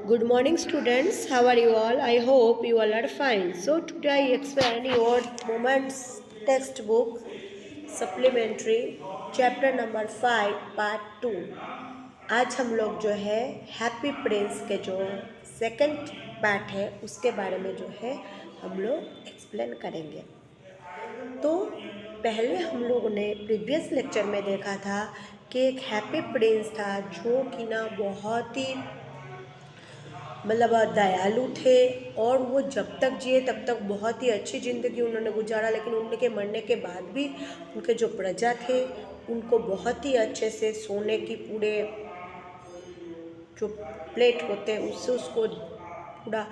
Good morning, students. How are you all? I hope you all are fine. So, today I explain your Moments textbook supplementary chapter number 5 part 2. आज हम लोग जो है happy Prince के जो second part है उसके बारे में जो है हम लोग एक्सप्लेन करेंगे। तो पहले हम लोगों ने प्रीवियस लेक्चर में देखा था कि एक हैप्पी प्रिंस था जो कि ना बहुत ही दयालु थे और वो जब तक जिए तब तक बहुत ही अच्छी ज़िंदगी उन्होंने गुजारा, लेकिन उनके मरने के बाद भी उनके जो प्रजा थे उनको बहुत ही अच्छे से सोने की पूरे जो प्लेट होते हैं उससे उसको पूरा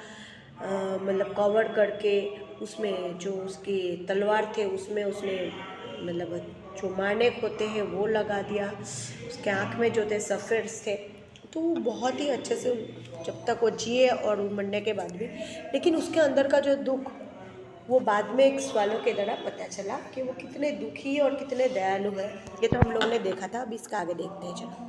कवर करके उसमें जो उसकी तलवार थे उसमें उसने जो मारनेक होते हैं वो लगा दिया। उसके आँख में जो थे सफ़ेद थे, तो वो बहुत ही अच्छे से जब तक वो जिए और मरने के बाद भी, लेकिन उसके अंदर का जो दुख वो बाद में एक सवालों के द्वारा पता चला कि वो कितने दुखी और कितने दयालु है। ये तो हम लोगों ने देखा था, अब इसका आगे देखते हैं। चलो।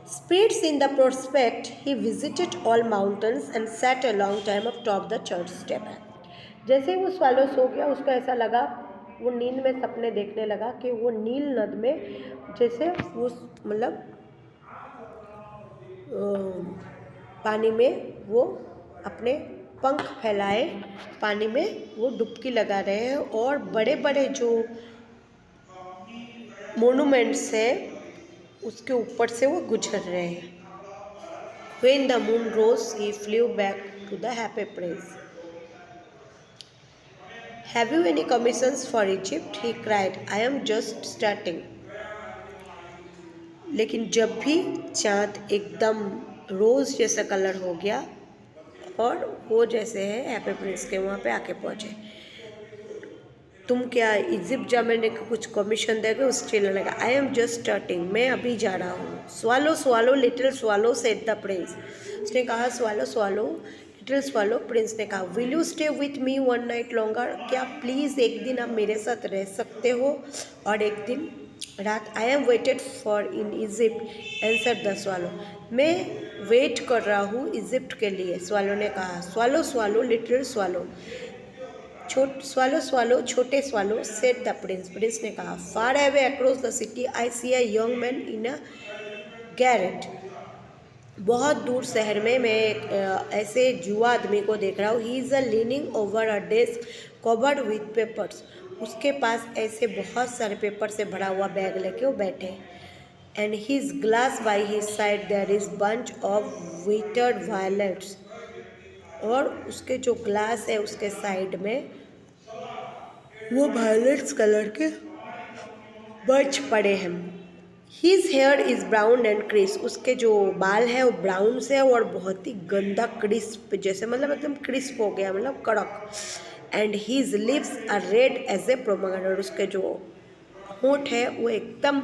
Spirits in the prospect, he visited all mountains and sat a long time atop the church step. जैसे ही वो स्वालो सो गया, उसको ऐसा लगा, वो नींद में सपने देखने लगा कि वो नील नद में जैसे वो पानी में वो अपने पंख फैलाए पानी में वो डुबकी लगा रहे हैं और बड़े बड़े जो मोनूमेंट्स है उसके ऊपर से वो गुजर रहे हैं। When the moon rose, he flew back to the happy place. Have you any commissions for Egypt? He cried. I am just starting. लेकिन जब भी चाँद एकदम रोज़ जैसा कलर हो गया और वो जैसे है हैप्पी प्रिंस के वहाँ पे आके पहुँचे, तुम क्या इजिप्ट जाने का कुछ कमीशन देगे? उस चिल्लाने लगा, आई एम जस्ट स्टार्टिंग, मैं अभी जा रहा हूँ। Swallow swallow little swallow said the prince, उसने कहा swallow swallow little swallow. Prince ने कहा, will you stay with me one night longer, क्या प्लीज़ एक दिन आप मेरे साथ रह सकते हो और एक दिन रात? I am waited for in Egypt answer the swallow, मैं वेट कर रहा हूँ इजिप्ट के लिए, स्वालो ने कहा। Swallow swallow little swallow, swallow swallow छोटे swallow said the prince, prince ने कहा। Far away across the city I see a young man in a garret, बहुत दूर शहर में मैं एक ऐसे युवा आदमी को देख रहा हूँ। He is a leaning over a desk covered with papers, उसके पास ऐसे बहुत सारे पेपर से भरा हुआ बैग लेके वो बैठे। And his glass by his side there is bunch of withered violets, और उसके जो ग्लास है उसके साइड में वो वायलेट्स कलर के बर्च पड़े हैं। His here is brown and crisp, उसके जो बाल है वो ब्राउन से है और बहुत ही गंदा क्रिस्प, जैसे एकदम क्रिस्प हो गया, कड़क। And his lips are red as a pomegranate, उसके जो होंठ है वो एकदम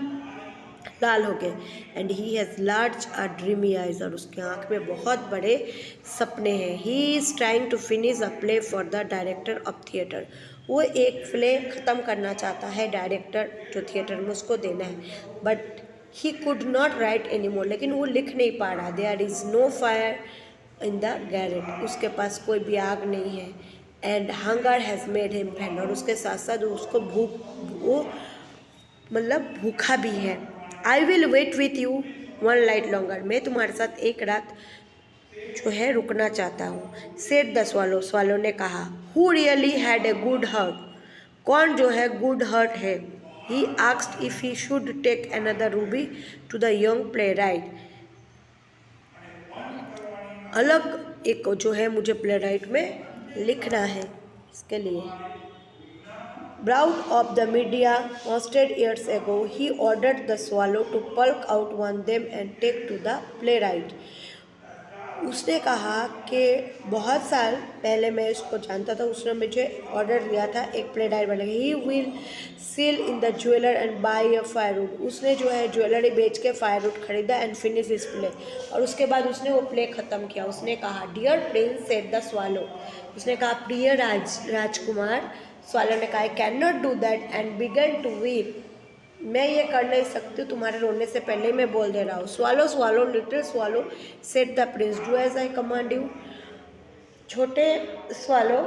लाल हो गए। And he has large a dreamy eyes, और उसके आँख में बहुत बड़े सपने हैं। He is trying to finish a play for the director of theatre, वो एक प्ले ख़त्म करना चाहता है डायरेक्टर जो थिएटर में उसको देना है। But he could not write any more, लेकिन वो लिख नहीं पा रहा। There is no fire in the garret, उसके पास कोई भी आग नहीं है। And hunger has made him faint, और उसके साथ साथ उसको वो भूखा भी है। I will wait with you one night longer, मैं तुम्हारे साथ एक रात जो है रुकना चाहता हूँ। सेड द स्वालो, स्वालो ने कहा। Who really had a good heart, कौन जो है गुड हार्ट है? He asked if he should take another ruby to the young playwright, अलग एक जो है मुझे प्ले राइट में लिखना है इसके लिए। Proud of the media hosted years ago, he ordered the swallow to pluck out one them and take to the playwright. उसने कहा कि बहुत साल पहले मैं इसको जानता था, उसने मुझे ऑर्डर दिया था एक प्ले राइट बनेगा। He will sell in the jeweller and buy a firewood, उसने जो है ज्वेलरी बेच के फायरवुड खरीदा एंड फिनिश इस प्ले, और उसके बाद उसने वो प्ले ख़त्म किया। उसने कहा, dear prince said the swallow, उसने कहा प्रिय राजकुमार, स्वालो ने कहा, I can not do that and began to weep, मैं ये कर नहीं सकती, तुम्हारे रोने से पहले ही मैं बोल दे रहा हूँ। Swallow swallow little swallow said the prince, do as I command you. छोटे स्वालो,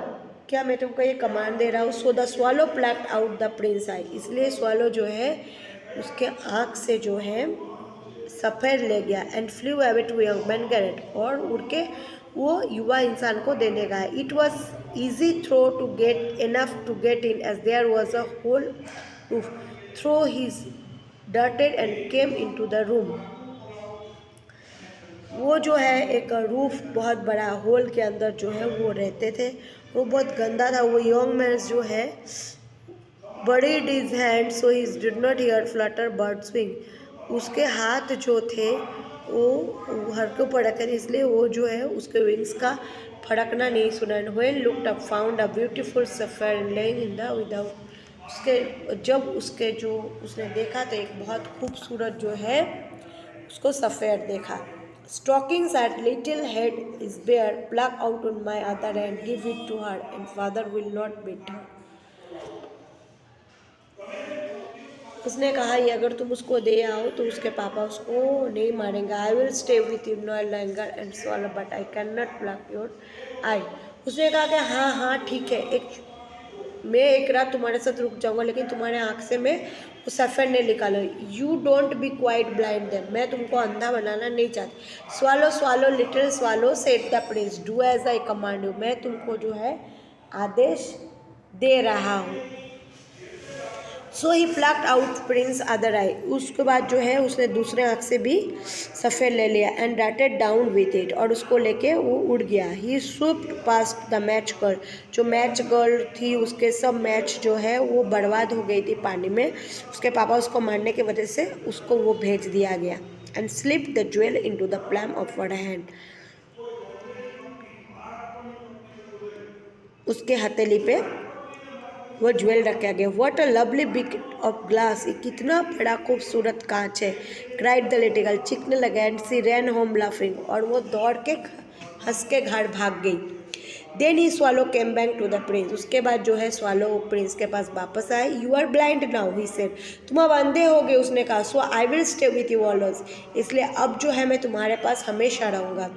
क्या मैं तुमको ये कमांड दे रहा हूँ। So the swallow plucked out the prince eye, इसलिए स्वालो जो है उसके आँख से जो है सफ़ेद ले गया। And flew away to young man garret, और उड़ के वो युवा इंसान को देने का है। It was easy through to get enough to get in as there was a hole roof through his darted and came into the room. वो जो है एक रूफ, बहुत बड़ा होल के अंदर जो है वो रहते थे। वो बहुत गंदा था। वो यंग मैन जो है buried his hand so he did not hear flutter bird swing, उसके हाथ जो थे वो हल्के पड़कर, इसलिए वो जो है उसके विंग्स का फड़कना नहीं सुना। when looked up found a beautiful sapphire laying in the without, उसके जब उसके जो उसने देखा तो एक बहुत खूबसूरत जो है उसको सफ़ेद देखा। Stockings at little head is bare, pluck out on my other hand, give it to her, and father will not beat her. उसने कहा ये अगर तुम उसको दे आओ तो उसके पापा उसको नहीं मारेंगे। I will stay with you no longer and solve but I can not pluck your eye. उसने कहा कि हाँ हाँ ठीक है, मैं एक रात तुम्हारे साथ रुक जाऊंगा, लेकिन तुम्हारे आँख से मैं वो सफ़ेद नहीं निकालो। You don't be quite blind them, मैं तुमको अंधा बनाना नहीं चाहती। Swallow swallow little swallow said the prince, do as I command you, मैं तुमको जो है आदेश दे रहा हूँ। So he plucked out prince other eye, उसके बाद जो है उसने दूसरे आँख से भी सफ़ेद ले लिया। And dated down with it, और उसको लेके वो उड़ गया। ही स्विप्ड पास्ट द मैच गर्ल, जो मैच गर्ल थी उसके सब मैच जो है वो बर्बाद हो गई थी पानी में। उसके पापा उसको मारने की वजह से उसको वो भेज दिया गया। And slip the jewel into the plum of her hand, उसके हथेली पे वो ज्वेल रखा गया। What a lovely big of glass, ये कितना बड़ा खूबसूरत कांच है। क्राइड द लिटिल गर्ल, चीखने लगा। And she ran home laughing, और वो दौड़ के हंस के घर भाग गई। Then he swallow came back to the prince, उसके बाद जो है स्वालो प्रिंस के पास वापस आए। You are blind now he said, तुम अब अंधे हो गए, उसने कहा। So I will stay with you always, इसलिए अब जो है मैं तुम्हारे पास हमेशा रहूँगा।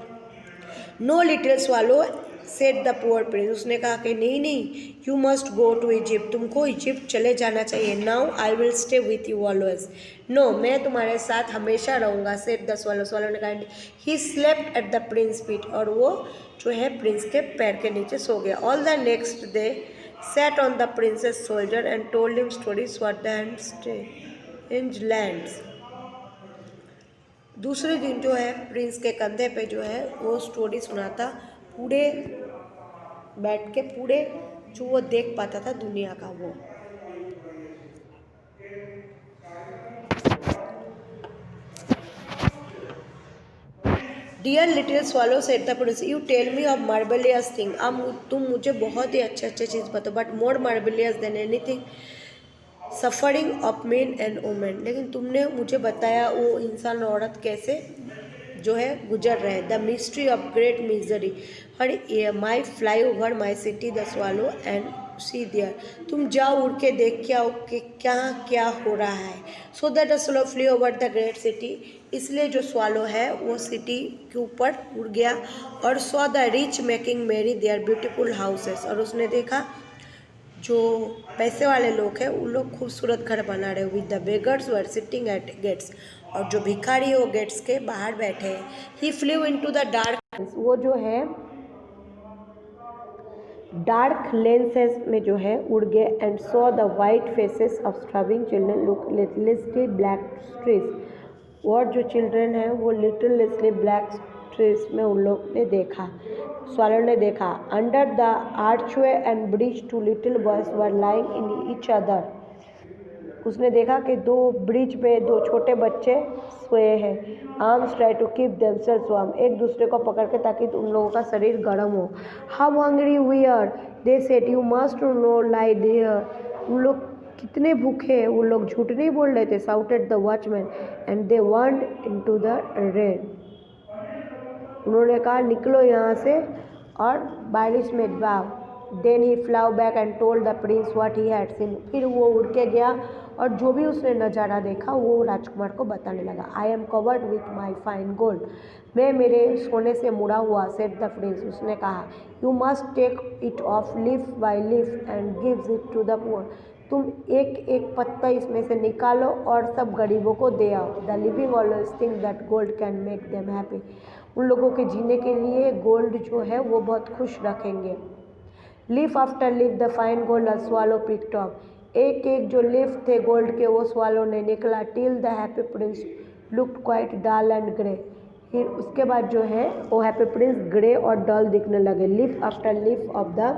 No little swallow said the poor prince, उसने कहा कि नहीं नहीं, you must go to Egypt, तुमको इजिप्ट चले जाना चाहिए। Now I will stay with you always, no मैं तुम्हारे साथ हमेशा रहूँगा। सेड द स्वालो, स्वालो ने कहा। He slept at the Prince feet, और वो जो है प्रिंस के पैर के नीचे सो गया। All the next day sat on the princess soldier and told him stories what the strange lands, दूसरे दिन जो है प्रिंस के कंधे पे जो है वो स्टोरी सुनाता, पूरे बैठ के पूरे जो वो देख पाता था दुनिया का वो। Dear little swallow said the prince, you tell me of marvellous thing, अब तुम मुझे बहुत ही अच्छे अच्छे चीज़ बताओ। But more marvellous than anything suffering of men and women, लेकिन तुमने मुझे बताया वो इंसान और औरत कैसे जो है गुजर रहे। The mystery of great misery, हर my fly over my city the swallow and see there, तुम जाओ उड़ के देख के आओ कि क्या क्या हो रहा है। So that the swallow flew over the great city, इसलिए जो स्वालो है वो सिटी के ऊपर उड़ गया। और सॉ द रिच मेकिंग मेरी देयर ब्यूटीफुल हाउसेस, और उसने देखा जो पैसे वाले लोग हैं उन लोग खूबसूरत घर बना रहे। With the beggars were sitting at gates, और जो भिखारी वो गेट्स के बाहर बैठे हैं। He flew into the dark, वो जो है डार्क लेंसेज में जो है उड़ गए। And saw the white faces of starving children look listlessly black streets, और जो चिल्ड्रन है वो लिटलली ब्लैक स्ट्रीज में उन लोग ने देखा, स्वालो ने देखा। Under the archway and bridge two little boys were lying in each other, उसने देखा कि दो ब्रिज पे दो छोटे बच्चे सोए हैं। Arms try to keep themselves warm, एक दूसरे को पकड़ के ताकि उन लोगों का शरीर गर्म हो। How hungry we are they said, you must no lie there, उन लोग कितने भूखे हैं, उन लोग झूठ नहीं बोल रहे थे। Shouted the watchman and they wandered into the rain, उन्होंने कहा निकलो यहाँ से और बारिश में जाओ। Then he flew back and told the prince what he had seen, फिर वो उड़ के गया और जो भी उसने नज़ारा देखा वो राजकुमार को बताने लगा। I am covered with my fine gold, मैं मेरे सोने से मुड़ा हुआ, सेड द प्रिंस, उसने कहा। You must take it off leaf by leaf and gives it to the poor, तुम एक एक पत्ता इसमें से निकालो और सब गरीबों को दे आओ। The living always think that gold can make them happy, उन लोगों के जीने के लिए गोल्ड जो है वो बहुत खुश रखेंगे। Leaf after leaf the fine gold swallow picked up, एक एक जो लीफ थे गोल्ड के वो स्वालो ने निकला। Till the happy prince looked quite dull and grey, फिर उसके बाद जो है वो हैप्पी प्रिंस ग्रे और डल दिखने लगे। Leaf after leaf of the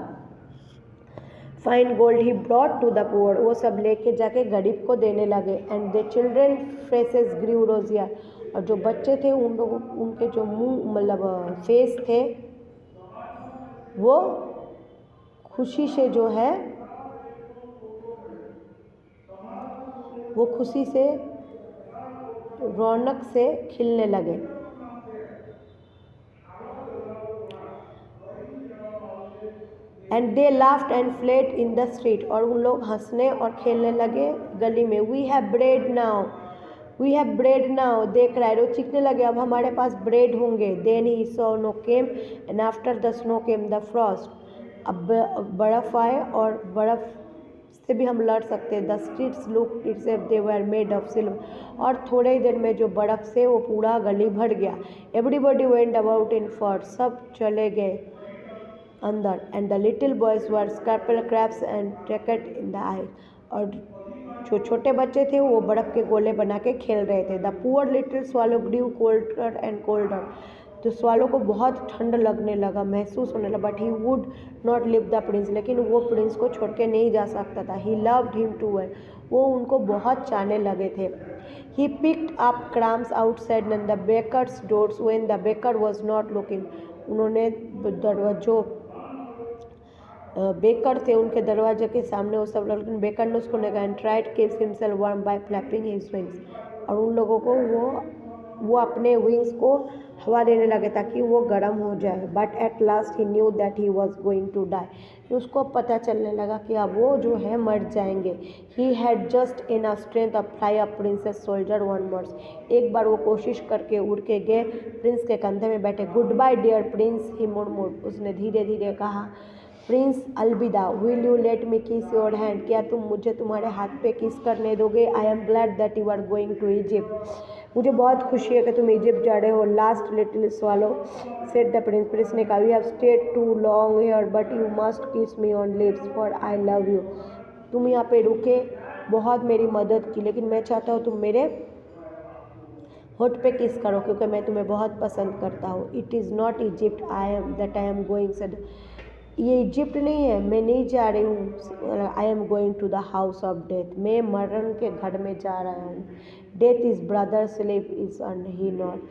fine gold he brought to the poor, वो सब लेके जाके गरीब को देने लगे। And the children faces grew rosier, और जो बच्चे थे उन लोगों उनके जो मुंह मतलब फेस थे वो खुशी से जो है वो खुशी से रौनक से खिलने लगे। And they laughed and played in the street, और उन लोग हंसने और खेलने लगे गली में। We have bread now, we have bread now, they cried, वो चीखने लगे अब हमारे पास ब्रेड होंगे। Then he snow came and after the snow came the frost, अब बर्फ़ आए और बर्फ़ से भी हम लड़ सकते हैं। The streets look it's F they were made of silver, और थोड़े ही देर में जो बर्फ़ से वो पूरा गली भर गया। Everybody went about in for, सब चले गए अंदर। And the little boys wore scarlet caps and skated in the eye, और जो छोटे बच्चे थे वो बर्फ़ के गोले बना के खेल रहे थे। The poor little swallow grew colder and colder, तो स्वालो को बहुत ठंड लगने लगा, महसूस होने लगा। But he would not leave the prince, लेकिन वो प्रिंस को छोड़ के नहीं जा सकता था। He loved him too well, वो उनको बहुत चाहने लगे थे। He picked up crumbs outside the baker's doors when the baker was not looking, उन्होंने जो बेकर थे उनके दरवाजे के सामने वो सब, लेकिन बेकर ने उसको नहीं कहा। And tried keeps himself warm by flapping his wings, और उन लोगों को वो अपने विंग्स को हवा देने लगे ताकि वो गर्म हो जाए। But at last he knew that he was going to die, उसको पता चलने लगा कि अब वो जो है मर जाएंगे। He had just in a strength of fly a prince's soldier one worse, एक बार वो कोशिश करके उड़ के गए, प्रिंस के कंधे में बैठे। गुड बाय डियर प्रिंस, ही मुड़मुड़, उसने धीरे धीरे कहा। प्रिंस अलविदा, विल यू लेट मी किस योर हैंड, क्या तुम मुझे तुम्हारे हाथ पे किस करने दोगे। I am glad that you are going to Egypt, मुझे बहुत खुशी है कि तुम इजिप्ट जा रहे हो। Last little swallow said the prince, prince ने कहा। We have stayed too long here but you must kiss me on lips for I love you, तुम यहाँ पे रुके, बहुत मेरी मदद की, लेकिन मैं चाहता हूँ तुम मेरे होठ पे किस करो क्योंकि मैं तुम्हें बहुत पसंद करता हूँ। It is not Egypt I am going, said, ये इजिप्ट नहीं है, मैं नहीं जा रही हूँ। I am going to the house of death, मैं मरण के घर में जा रहा हूँ। Death is brother, sleep is he not,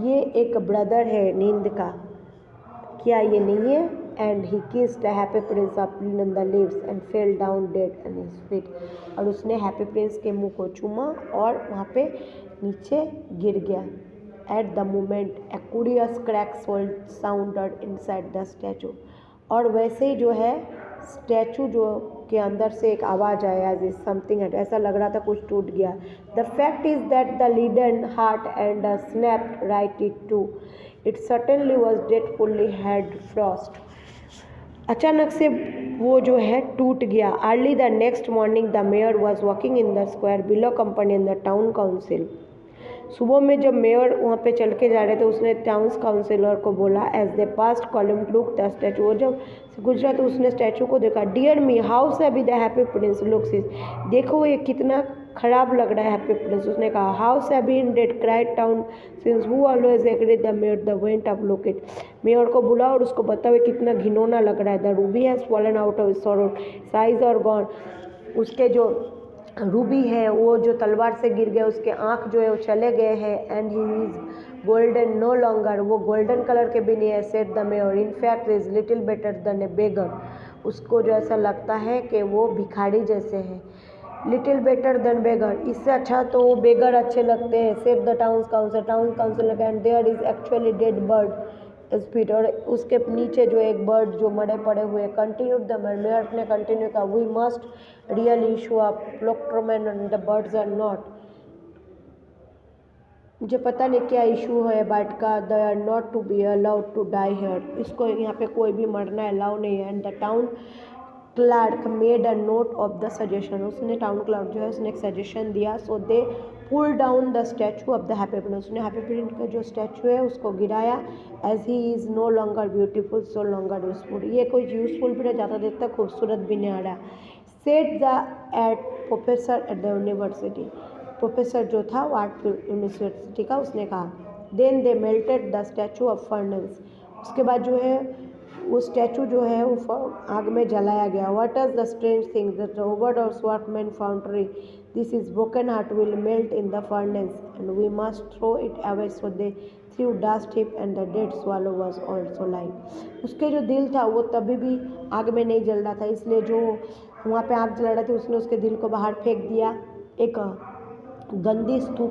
ये एक ब्रदर है नींद का, क्या ये नहीं है। And he kissed happy Prince on the lips and fell down dead and his feet, और उसने हैप्पी प्रिंस के मुंह को चूमा और वहाँ पे नीचे गिर गया। At the moment A curious crack sounded inside the statue, और वैसे ही जो है स्टैचू जो के अंदर से एक आवाज़ आया, एज इज समथिंग, ऐसा लग रहा था कुछ टूट गया। The fact is that the leaden heart and snapped right it two, it certainly was dead fully had frost, अचानक से वो जो है टूट गया। Early the next morning the mayor was walking in the square below company in the town council, सुबह में जब मेयर वहाँ पे चल के जा रहे थे उसने टाउन काउंसिलर को बोला। As they passed column look the statue, वो जब गुजरा तो उसने स्टैचू को देखा। Dear me how shabby the happy prince looks is, देखो ये कितना खराब लग रहा है हैप्पी प्रिंस, उसने कहा। How shabby indeed cried town since who always agree the mayor the went of look it, mayor को बुला और उसको बताओ कितना घिनौना लग रहा है। The Ruby has fallen out of sorrow, size और गॉन, उसके जो रूबी है वो जो तलवार से गिर गए, उसके आँख जो है वो चले गए हैं। And he is golden no longer, वो गोल्डन कलर के भी नहीं है। Said the mayor in fact is little better than a beggar, उसको जो ऐसा लगता है कि वो भिखारी जैसे हैं। लिटिल बेटर देन बेगर, इससे अच्छा तो वो बेगर अच्छे लगते हैं। Said the town council, town council and there is actually dead bird, speed, और उसके नीचे जो एक बर्ड जो मरे पड़े हुए, कंटिन्यू द मेयर ने कंटिन्यू कहा, we must really issue a proclamation and the birds are not, मुझे पता नहीं क्या इशू है बर्ड का, they are not to be allowed to die here, इसको यहाँ पे कोई भी मरना अलाउ नहीं है। And the town clerk made a note of the suggestion, उसने टाउन क्लर्क जो है उसने एक सजेशन दिया। So they pull down the statue of the happy prince, उसने हैप्पी प्रिंस का जो स्टैचू है उसको गिराया। As he is no longer beautiful so longer useful, ये कोई यूजफुल भी नहीं, ज़्यादा देर तक खूबसूरत भी नहीं आ रहा। Said the art professor at the university, professor जो था वो आर्ट यूनिवर्सिटी का, उसने कहा। Then they melted the statue of furnace, उसके बाद जो है वो स्टैचू जो है वो आग में जलाया गया। What is the strange thing that ओवर्ड और workman foundry, this is broken heart will melt in the furnace and we must throw it away, so they threw dust heap and the dead swallow was also like, उसके जो दिल था वो तभी भी आग में नहीं जल रहा था, इसलिए जो वहाँ पे आग जला रहे थे उसने उसके दिल को बाहर फेंक दिया एक गंदी स्तूप